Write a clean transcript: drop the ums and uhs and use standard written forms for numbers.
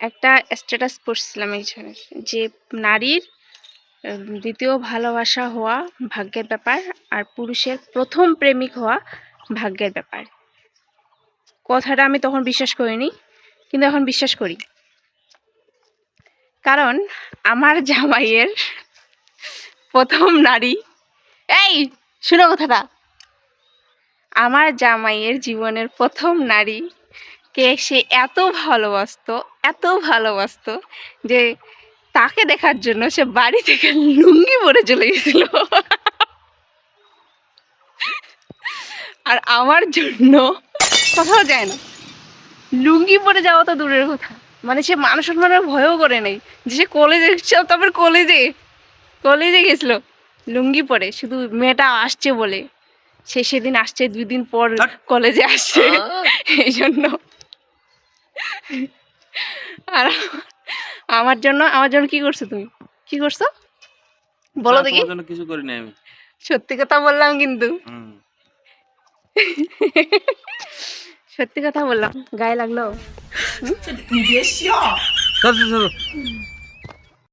একটা স্ট্যাটাস পড়ছিলাম এইখানে যে নারীর দ্বিতীয় ভালোবাসা হওয়া ভাগ্যের ব্যাপার আর পুরুষের প্রথম প্রেমিক হওয়া ভাগ্যের ব্যাপার। কথাটা আমি তখন বিশ্বাস করিনি, কিন্তু এখন বিশ্বাস করি। কারণ আমার জামাইয়ের প্রথম নারী, এই শুনো কথাটা, আমার জামাইয়ের জীবনের প্রথম নারীকে সে এত ভালোবাসতো যে তাকে দেখার জন্য সে বাড়ি থেকে লুঙ্গি পরে চলে গেছিল। আর আমার জন্য কোথাও যায় না, লুঙ্গি পরে যাওয়া তো দূরের কথা, মানে সে মানুষ সম্মানের ভয়ও করে নাই যে সে কলেজে, তারপর কলেজে গেছিল লুঙ্গি পরে, শুধু মেয়েটা আসছে বলে। সে সেদিন আসছে, 2 দিন পর কলেজে আসছে, এই জন্য। আর আমার জন্য কি করছো তুমি? কি করছো বলো দেখি? কিছু করি নাই আমি, সত্যি কথা বললাম কিন্তু। সত্যি কথা বললাম, গায়ে লাগলো।